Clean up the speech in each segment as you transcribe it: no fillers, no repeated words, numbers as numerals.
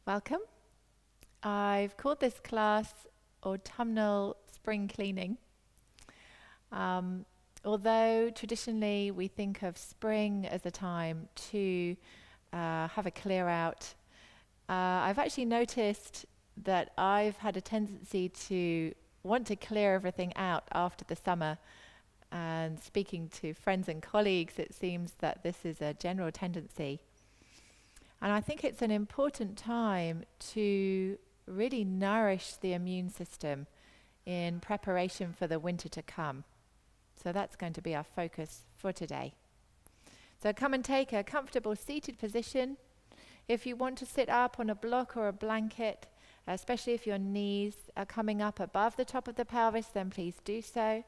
Welcome. I've called this class Autumnal Spring Cleaning. Although traditionally we think of spring as a time to have a clear out, I've actually noticed that I've had a tendency to want to clear everything out after the summer. And speaking to friends and colleagues, it seems that this is a general tendency. And I think it's an important time to really nourish the immune system in preparation for the winter to come. So that's going to be our focus for today. So come and take a comfortable seated position. If you want to sit up on a block or a blanket, especially if your knees are coming up above the top of the pelvis, then please do so.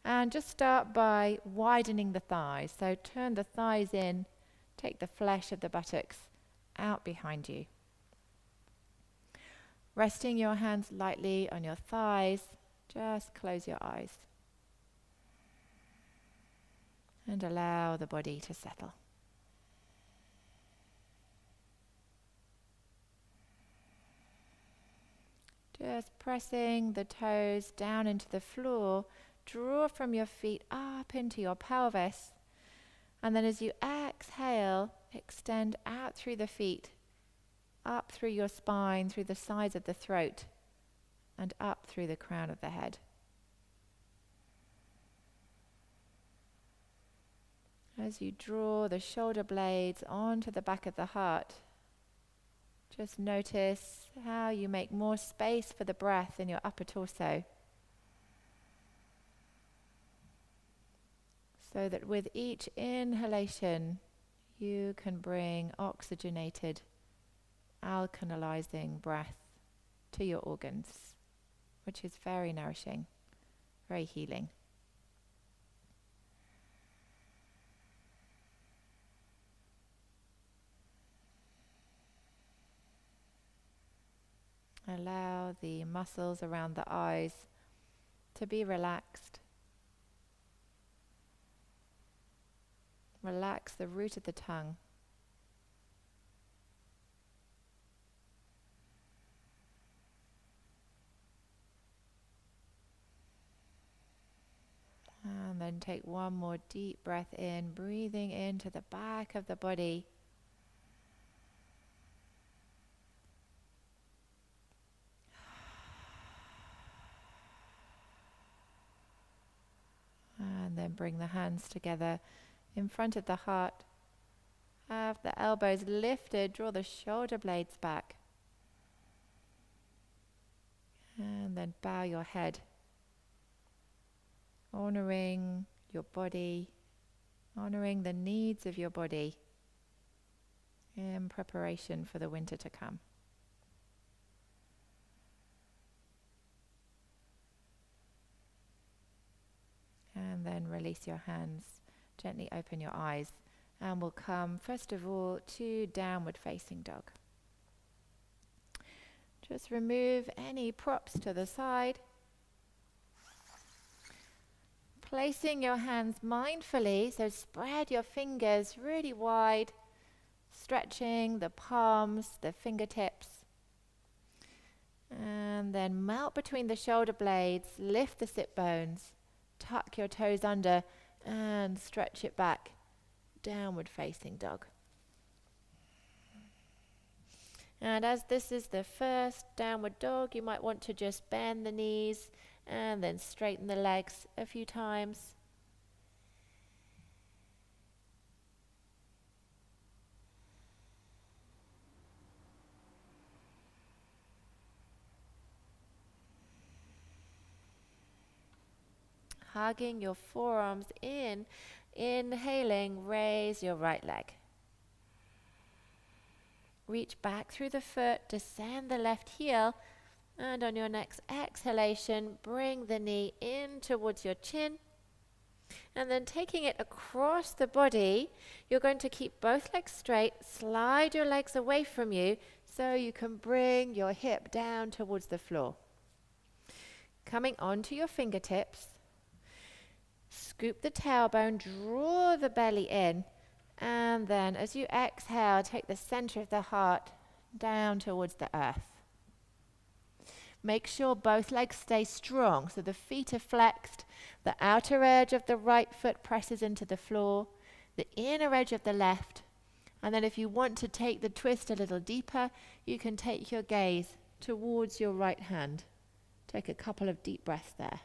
And just start by widening the thighs. So turn the thighs in, take the flesh of the buttocks out behind you. Resting your hands lightly on your thighs, just close your eyes. And allow the body to settle. Just pressing the toes down into the floor, draw from your feet up into your pelvis. And then as you exhale, extend out through the feet, up through your spine, through the sides of the throat, and up through the crown of the head. As you draw the shoulder blades onto the back of the heart, just notice how you make more space for the breath in your upper torso. So that with each inhalation, you can bring oxygenated, alkalizing breath to your organs, which is very nourishing, very healing. Allow the muscles around the eyes to be relaxed. Relax the root of the tongue. And then take one more deep breath in, breathing into the back of the body. And then bring the hands together in front of the heart. Have the elbows lifted, draw the shoulder blades back. And then bow your head, honoring your body, honoring the needs of your body in preparation for the winter to come. And then release your hands. Gently open your eyes, and we'll come first of all to downward facing dog. Just remove any props to the side. Placing your hands mindfully, so spread your fingers really wide, stretching the palms, the fingertips. And then melt between the shoulder blades, lift the sit bones, tuck your toes under, and stretch it back, downward facing dog. And as this is the first downward dog, you might want to just bend the knees and then straighten the legs a few times. Hugging your forearms in, inhaling, raise your right leg. Reach back through the foot, descend the left heel, and on your next exhalation, bring the knee in towards your chin. And then taking it across the body, you're going to keep both legs straight, slide your legs away from you so you can bring your hip down towards the floor. Coming onto your fingertips, scoop the tailbone, draw the belly in, and then as you exhale, take the center of the heart down towards the earth. Make sure both legs stay strong, so the feet are flexed, the outer edge of the right foot presses into the floor, the inner edge of the left, and then if you want to take the twist a little deeper, you can take your gaze towards your right hand. Take a couple of deep breaths there.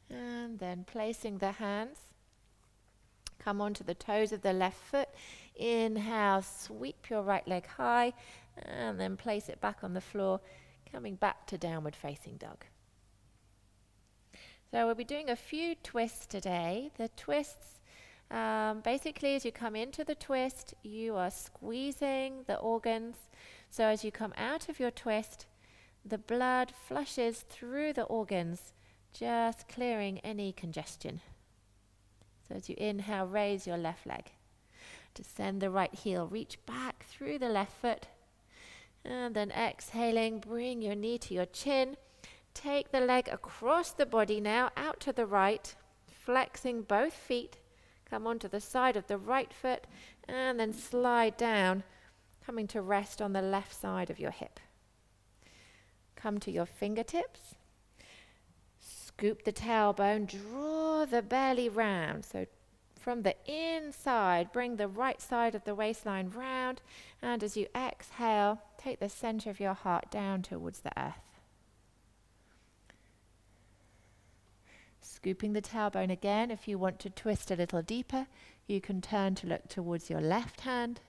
And then placing the hands, come onto the toes of the left foot. Inhale, sweep your right leg high, and then place it back on the floor, coming back to downward facing dog. So we'll be doing a few twists today. The twists, basically as you come into the twist, you are squeezing the organs. So as you come out of your twist, the blood flushes through the organs, just clearing any congestion. So as you inhale, raise your left leg. Descend the right heel, reach back through the left foot. And then exhaling, bring your knee to your chin. Take the leg across the body now, out to the right, flexing both feet. Come onto the side of the right foot, and then slide down, coming to rest on the left side of your hip. Come to your fingertips. Scoop the tailbone, draw the belly round. So from the inside, bring the right side of the waistline round. And as you exhale, take the center of your heart down towards the earth. Scooping the tailbone again. If you want to twist a little deeper, you can turn to look towards your left hand.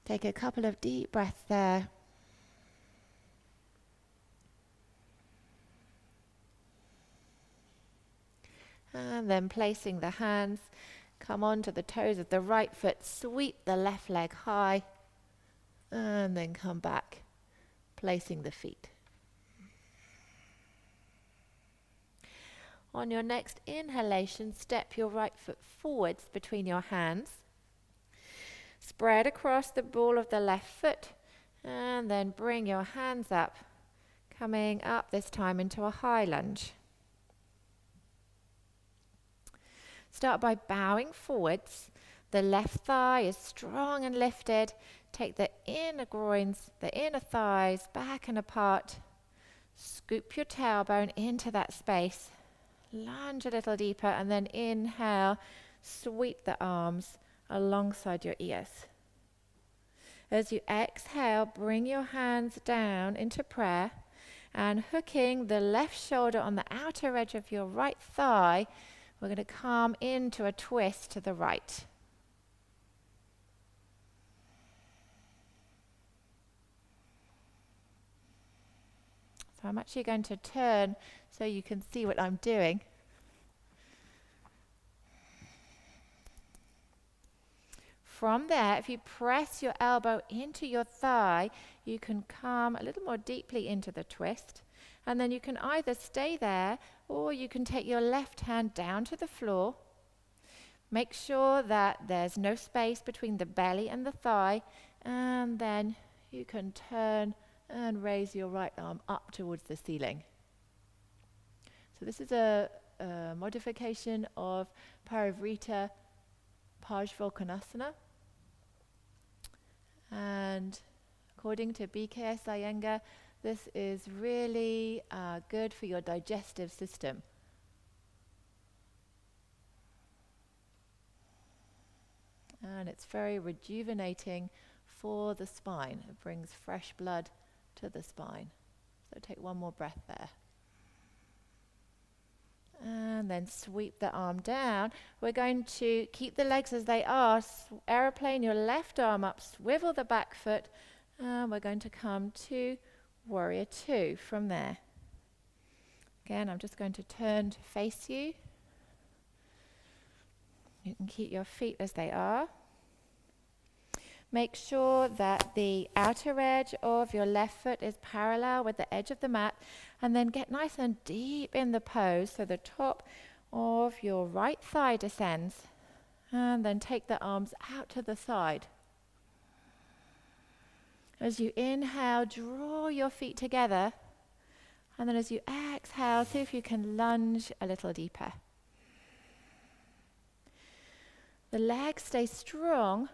Take a couple of deep breaths there. And then placing the hands, come onto the toes of the right foot, sweep the left leg high, and then come back, placing the feet. On your next inhalation, step your right foot forwards between your hands. Spread across the ball of the left foot, and then bring your hands up, coming up this time into a high lunge. Start by bowing forwards. The left thigh is strong and lifted. Take the inner groins, the inner thighs back and apart. Scoop your tailbone into that space. Lunge a little deeper, and then inhale, sweep the arms alongside your ears. As you exhale, bring your hands down into prayer, and hooking the left shoulder on the outer edge of your right thigh, we're going to come into a twist to the right. So I'm actually going to turn so you can see what I'm doing. From there, if you press your elbow into your thigh, you can come a little more deeply into the twist. And then you can either stay there, or you can take your left hand down to the floor. Make sure that there's no space between the belly and the thigh, and then you can turn and raise your right arm up towards the ceiling. So this is a modification of parivrtta, parsvokanasana. And according to BKS Iyengar, this is really good for your digestive system. And it's very rejuvenating for the spine. It brings fresh blood to the spine. So take one more breath there. And then sweep the arm down. We're going to keep the legs as they are. Aeroplane your left arm up, swivel the back foot, and we're going to come to Warrior Two from there. Again, I'm just going to turn to face you. You can keep your feet as they are. Make sure that the outer edge of your left foot is parallel with the edge of the mat, and then get nice and deep in the pose so the top of your right thigh descends, and then take the arms out to the side. As you inhale, draw your feet together. And then as you exhale, see if you can lunge a little deeper. The legs stay strong,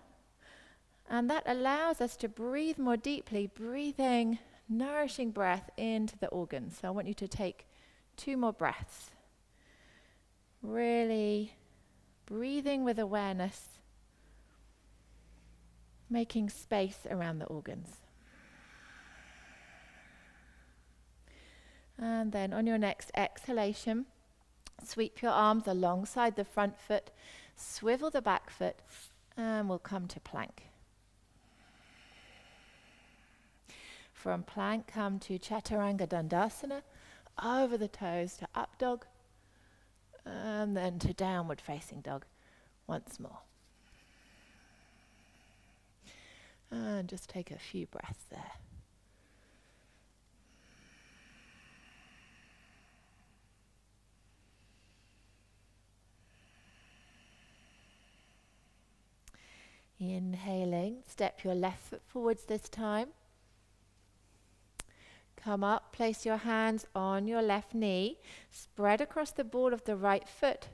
and that allows us to breathe more deeply, breathing nourishing breath into the organs. So I want you to take 2 more breaths. Really breathing with awareness, making space around the organs. And then on your next exhalation, sweep your arms alongside the front foot, swivel the back foot, and we'll come to plank. From plank, come to chaturanga dandasana, over the toes to up dog, and then to downward facing dog once more. And just take a few breaths there. Inhaling, step your left foot forwards this time. Come up, place your hands on your left knee, spread across the ball of the right foot,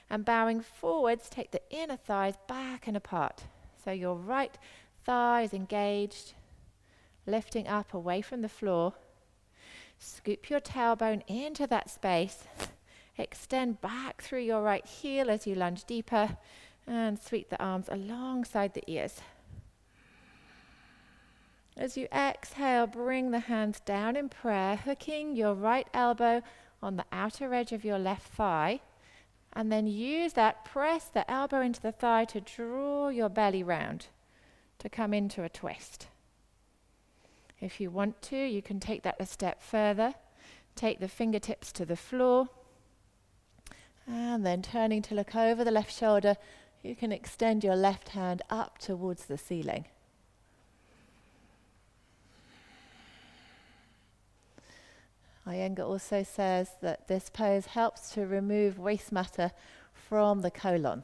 and bowing forwards, take the inner thighs back and apart. So your right thigh is engaged, lifting up away from the floor. Scoop your tailbone into that space. Extend back through your right heel as you lunge deeper, and sweep the arms alongside the ears. As you exhale, bring the hands down in prayer, hooking your right elbow on the outer edge of your left thigh, and then use that, press the elbow into the thigh to draw your belly round, to come into a twist. If you want to, you can take that a step further. Take the fingertips to the floor, and then turning to look over the left shoulder, you can extend your left hand up towards the ceiling. Iyengar also says that this pose helps to remove waste matter from the colon.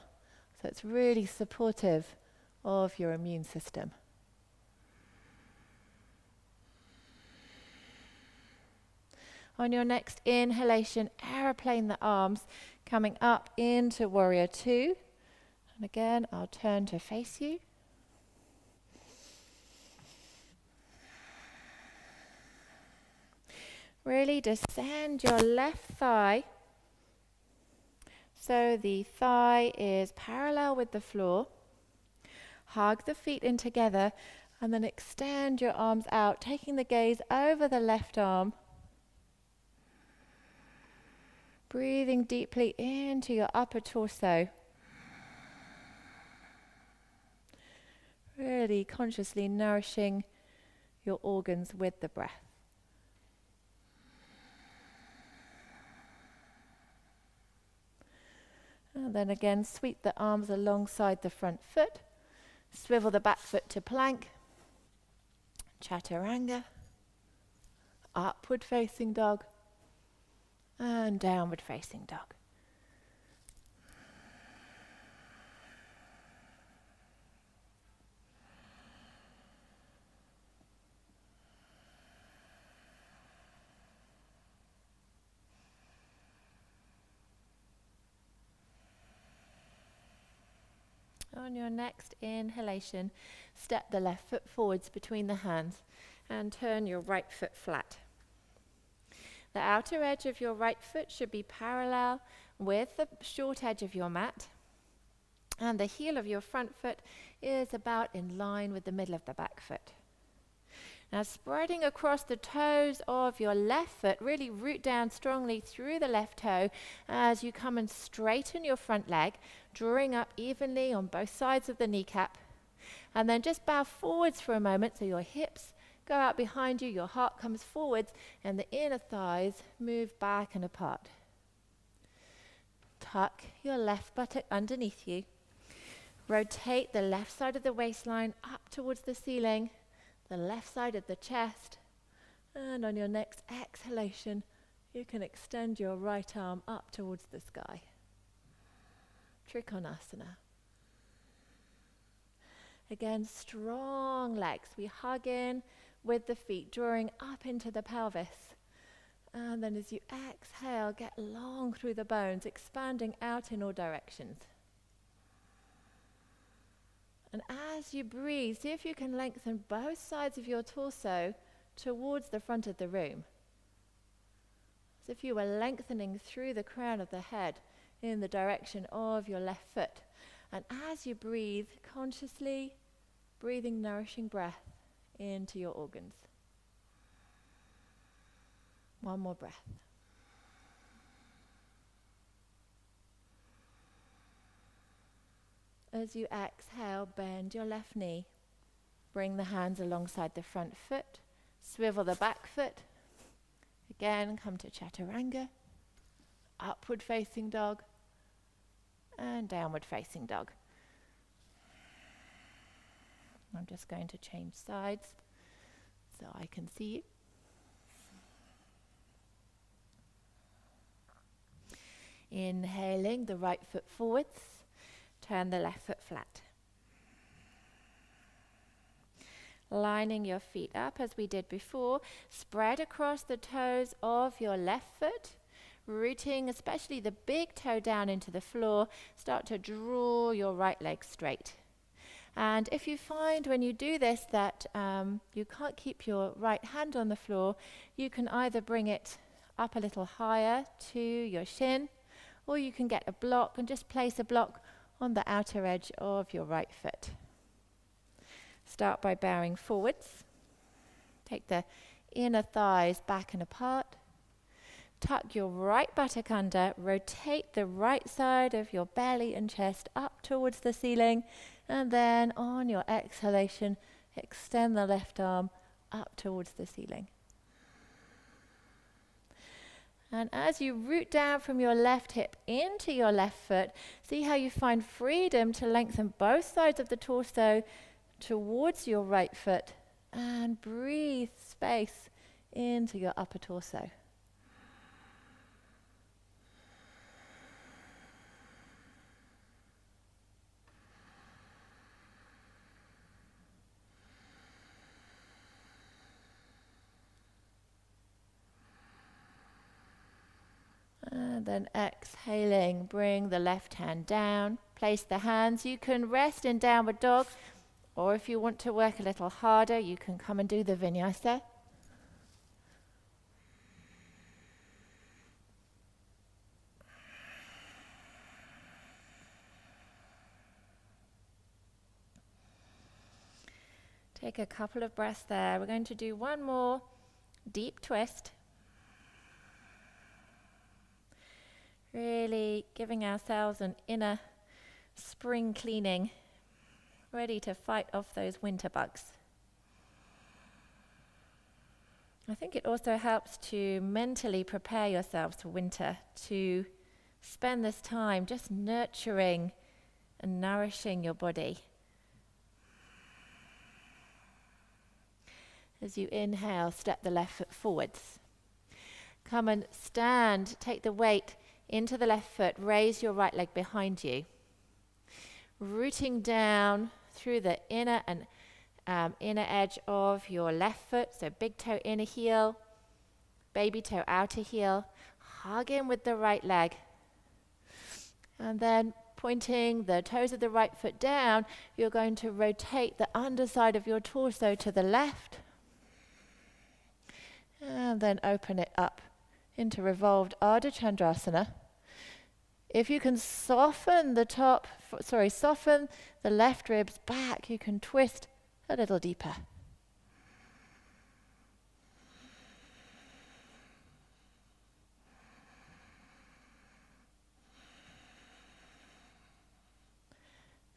So it's really supportive of your immune system. On your next inhalation, aeroplane the arms, coming up into Warrior Two. And again, I'll turn to face you. Really descend your left thigh so the thigh is parallel with the floor. Hug the feet in together and then extend your arms out, taking the gaze over the left arm. Breathing deeply into your upper torso. Really consciously nourishing your organs with the breath. And then again, sweep the arms alongside the front foot. Swivel the back foot to plank. Chaturanga. Upward facing dog. And downward facing dog. On your next inhalation, step the left foot forwards between the hands and turn your right foot flat. The outer edge of your right foot should be parallel with the short edge of your mat, and the heel of your front foot is about in line with the middle of the back foot. Now spreading across the toes of your left foot, really root down strongly through the left toe as you come and straighten your front leg, drawing up evenly on both sides of the kneecap. And then just bow forwards for a moment so your hips go out behind you, your heart comes forwards, and the inner thighs move back and apart. Tuck your left buttock underneath you. Rotate the left side of the waistline up towards the ceiling, the left side of the chest, and on your next exhalation, you can extend your right arm up towards the sky. Trikonasana. Again, strong legs. We hug in with the feet, drawing up into the pelvis. And then as you exhale, get long through the bones, expanding out in all directions. And as you breathe, see if you can lengthen both sides of your torso towards the front of the room. As if you were lengthening through the crown of the head in the direction of your left foot. And as you breathe, consciously breathing nourishing breath into your organs. One more breath. As you exhale, bend your left knee. Bring the hands alongside the front foot. Swivel the back foot. Again, come to chaturanga. Upward facing dog. And downward facing dog. I'm just going to change sides so I can see you. Inhaling the right foot forwards, turn the left foot flat. Lining your feet up as we did before, spread across the toes of your left foot, rooting especially the big toe down into the floor. Start to draw your right leg straight. And if you find when you do this that you can't keep your right hand on the floor, you can either bring it up a little higher to your shin, or you can get a block and just place a block on the outer edge of your right foot. Start by bowing forwards. Take the inner thighs back and apart. Tuck your right buttock under. Rotate the right side of your belly and chest up towards the ceiling. And then on your exhalation, extend the left arm up towards the ceiling. And as you root down from your left hip into your left foot, see how you find freedom to lengthen both sides of the torso towards your right foot, and breathe space into your upper torso. And then exhaling, bring the left hand down, place the hands. You can rest in downward dog, or if you want to work a little harder, you can come and do the vinyasa. Take a couple of breaths there. We're going to do one more deep twist. Really giving ourselves an inner spring cleaning, ready to fight off those winter bugs. I think it also helps to mentally prepare yourselves for winter, to spend this time just nurturing and nourishing your body. As you inhale, step the left foot forwards. Come and stand, take the weight into the left foot, raise your right leg behind you. Rooting down through the inner and inner edge of your left foot, so big toe inner heel, baby toe outer heel. Hug in with the right leg. And then pointing the toes of the right foot down, you're going to rotate the underside of your torso to the left. And then open it up into Revolved Ardha Chandrasana. If you can soften soften the left ribs back, you can twist a little deeper.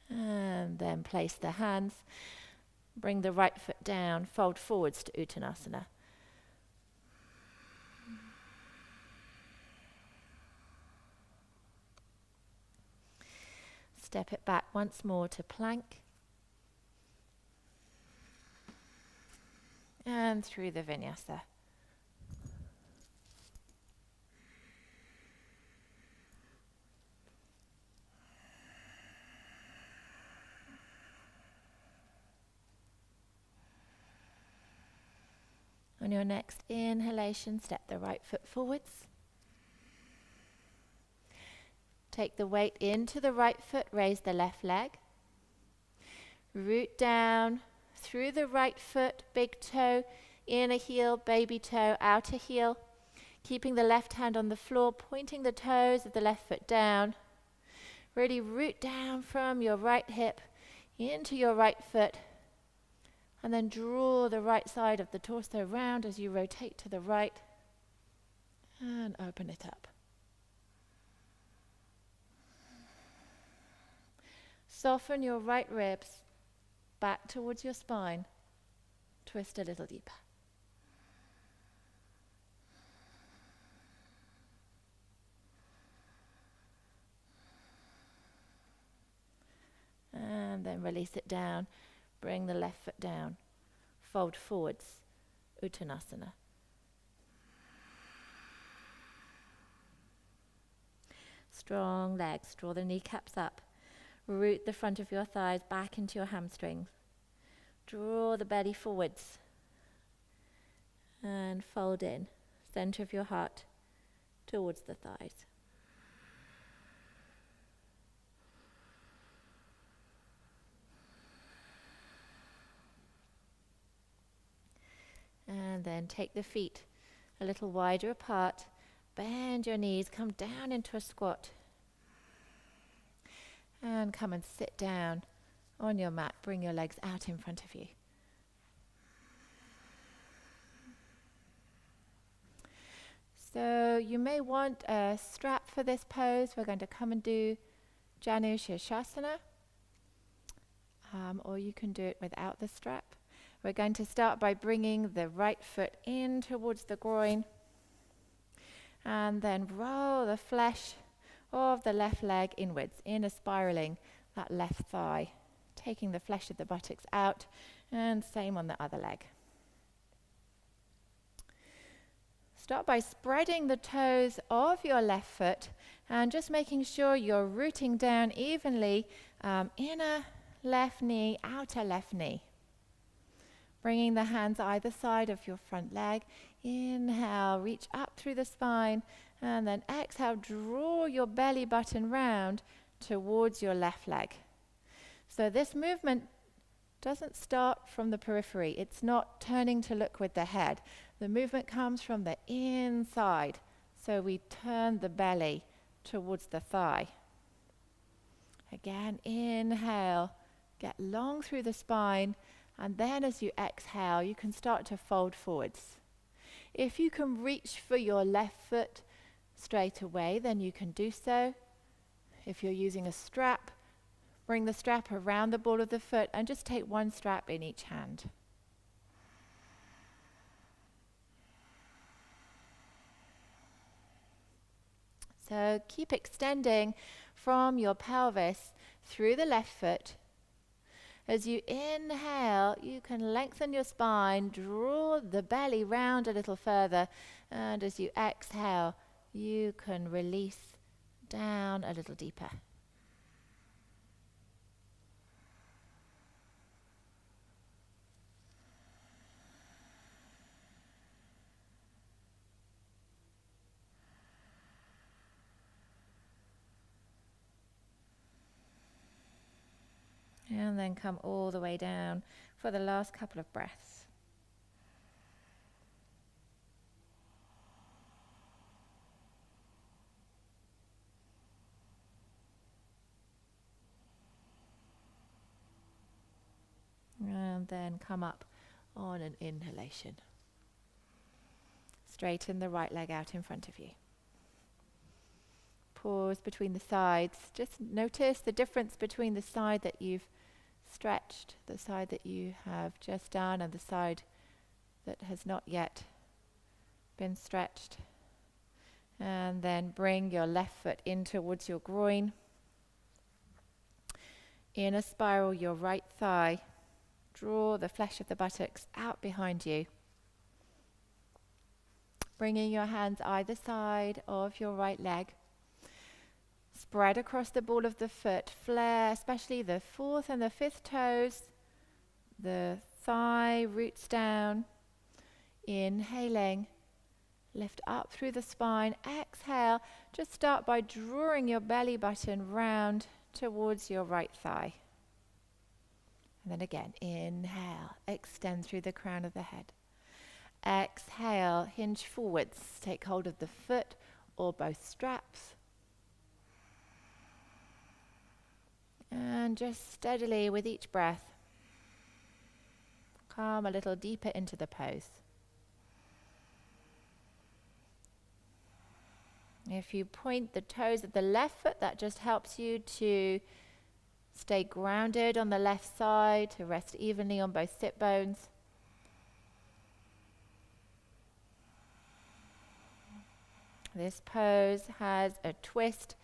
And then place the hands, bring the right foot down, fold forwards to Uttanasana. Step it back once more to plank. And through the vinyasa. On your next inhalation, step the right foot forwards. Take the weight into the right foot, raise the left leg. Root down through the right foot, big toe, inner heel, baby toe, outer heel. Keeping the left hand on the floor, pointing the toes of the left foot down. Really root down from your right hip into your right foot. And then draw the right side of the torso round as you rotate to the right. And open it up. Soften your right ribs back towards your spine. Twist a little deeper. And then release it down. Bring the left foot down. Fold forwards. Uttanasana. Strong legs. Draw the kneecaps up. Root the front of your thighs back into your hamstrings. Draw the belly forwards. And fold in. Center of your heart towards the thighs. And then take the feet a little wider apart. Bend your knees. Come down into a squat. And come and sit down on your mat. Bring your legs out in front of you. So you may want a strap for this pose. We're going to come and do Janu Shirshasana. Or you can do it without the strap. We're going to start by bringing the right foot in towards the groin. And then roll the flesh of the left leg inwards, inner spiraling that left thigh, taking the flesh of the buttocks out, and same on the other leg. Start by spreading the toes of your left foot and just making sure you're rooting down evenly, inner left knee, outer left knee. Bringing the hands either side of your front leg. Inhale, reach up through the spine, and then exhale, draw your belly button round towards your left leg. So this movement doesn't start from the periphery. It's not turning to look with the head. The movement comes from the inside. So we turn the belly towards the thigh. Again, inhale, get long through the spine, and then as you exhale, you can start to fold forwards. If you can reach for your left foot straight away, then you can do so. If you're using a strap, bring the strap around the ball of the foot and just take one strap in each hand. So keep extending from your pelvis through the left foot. As you inhale, you can lengthen your spine, draw the belly round a little further, and as you exhale, you can release down a little deeper. And then come all the way down for the last couple of breaths. And then come up on an inhalation. Straighten the right leg out in front of you. Pause between the sides. Just notice the difference between the side that you've stretched, the side that you have just done, and the side that has not yet been stretched. And then bring your left foot in towards your groin. Inner spiral your right thigh. Draw the flesh of the buttocks out behind you. Bringing your hands either side of your right leg. Spread across the ball of the foot, flare, especially the fourth and the fifth toes. The thigh roots down. Inhaling, lift up through the spine. Exhale, just start by drawing your belly button round towards your right thigh. And then again, inhale, extend through the crown of the head. Exhale, hinge forwards, take hold of the foot or both straps. And just steadily with each breath, come a little deeper into the pose. If you point the toes of the left foot, that just helps you to stay grounded on the left side, to rest evenly on both sit bones. This pose has a twist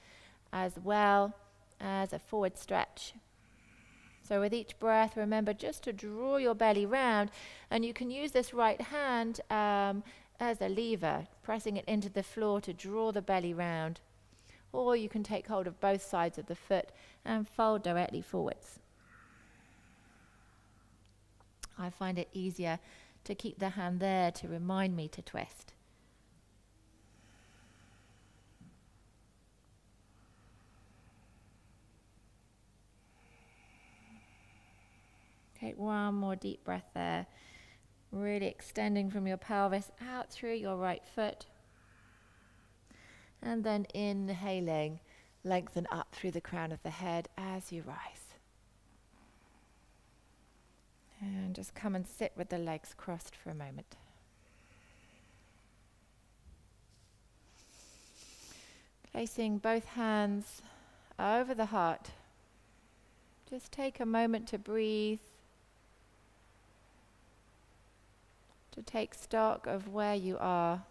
as well as a forward stretch. So with each breath, remember just to draw your belly round, and you can use this right hand as a lever, pressing it into the floor to draw the belly round. Or you can take hold of both sides of the foot and fold directly forwards. I find it easier to keep the hand there to remind me to twist. Take one more deep breath there, really extending from your pelvis out through your right foot. And then inhaling, lengthen up through the crown of the head as you rise. And just come and sit with the legs crossed for a moment. Placing both hands over the heart. Just take a moment to breathe, to take stock of where you are.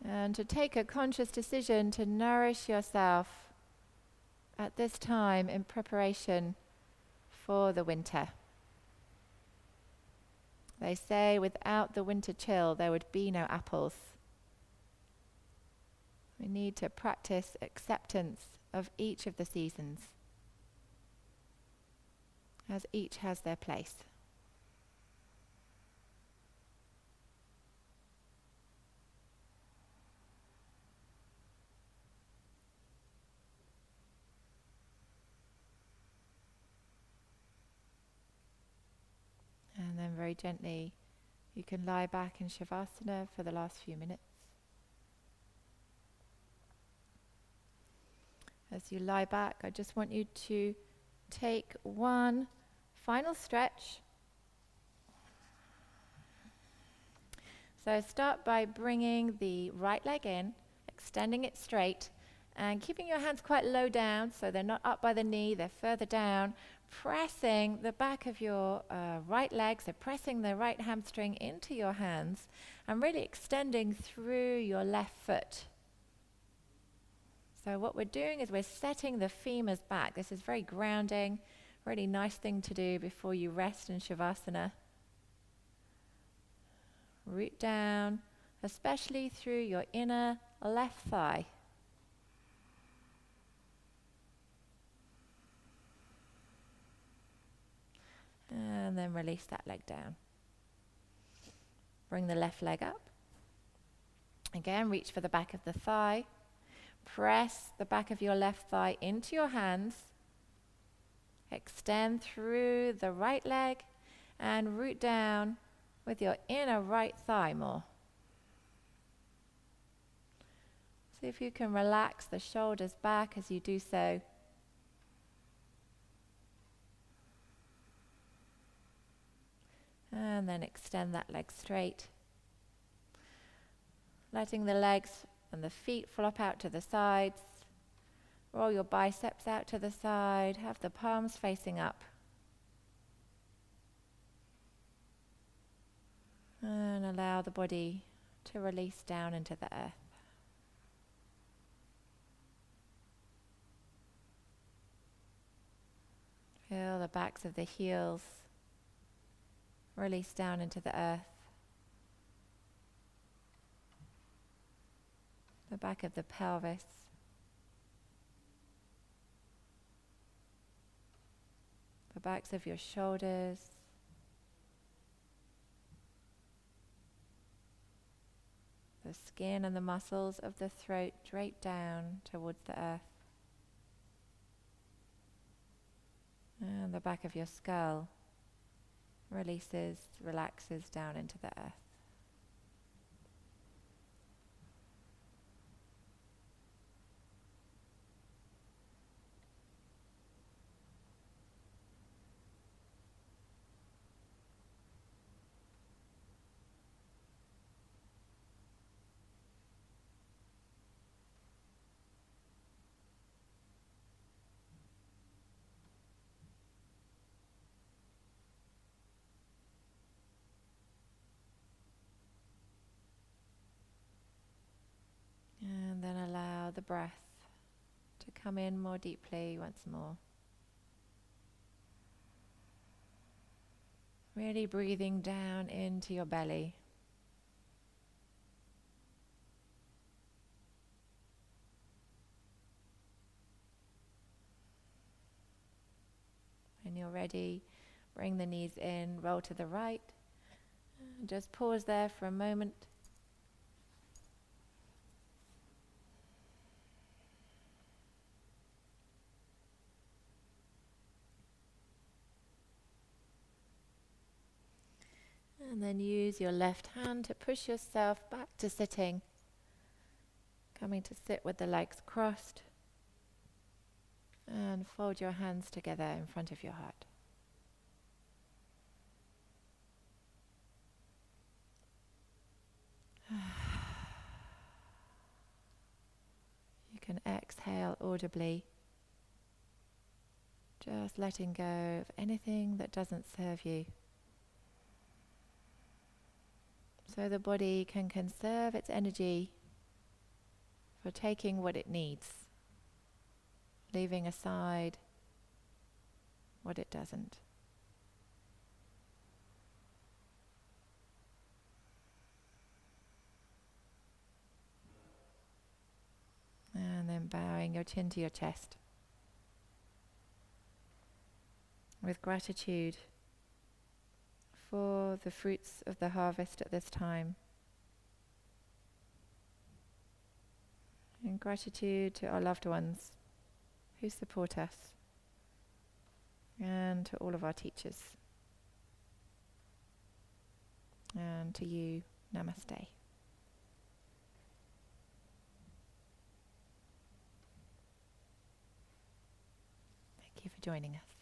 And to take a conscious decision to nourish yourself at this time in preparation for the winter. They say without the winter chill there would be no apples. We need to practice acceptance of each of the seasons, as each has their place. And then very gently, you can lie back in Shavasana for the last few minutes. As you lie back, I just want you to take one final stretch. So start by bringing the right leg in, extending it straight, and keeping your hands quite low down so they're not up by the knee, they're further down. Pressing the back of your right leg, so pressing the right hamstring into your hands and really extending through your left foot. So what we're doing is we're setting the femurs back. This is very grounding, really nice thing to do before you rest in Shavasana. Root down, especially through your inner left thigh. And then release that leg down. Bring the left leg up. Again, reach for the back of the thigh. Press the back of your left thigh into your hands. Extend through the right leg and root down with your inner right thigh more. See if you can relax the shoulders back as you do so. And then extend that leg straight. Letting the legs and the feet flop out to the sides. Roll your biceps out to the side. Have the palms facing up. And allow the body to release down into the earth. Feel the backs of the heels release down into the earth. The back of the pelvis. The backs of your shoulders, the skin and the muscles of the throat drape down towards the earth, and the back of your skull releases, relaxes down into the earth. And then allow the breath to come in more deeply once more. Really breathing down into your belly. When you're ready, bring the knees in, roll to the right. Just pause there for a moment. And then use your left hand to push yourself back to sitting. Coming to sit with the legs crossed. And fold your hands together in front of your heart. You can exhale audibly, just letting go of anything that doesn't serve you, so the body can conserve its energy for taking what it needs, leaving aside what it doesn't. And then bowing your chin to your chest with gratitude for the fruits of the harvest at this time. And gratitude to our loved ones who support us, and to all of our teachers. And to you, namaste. Thank you for joining us.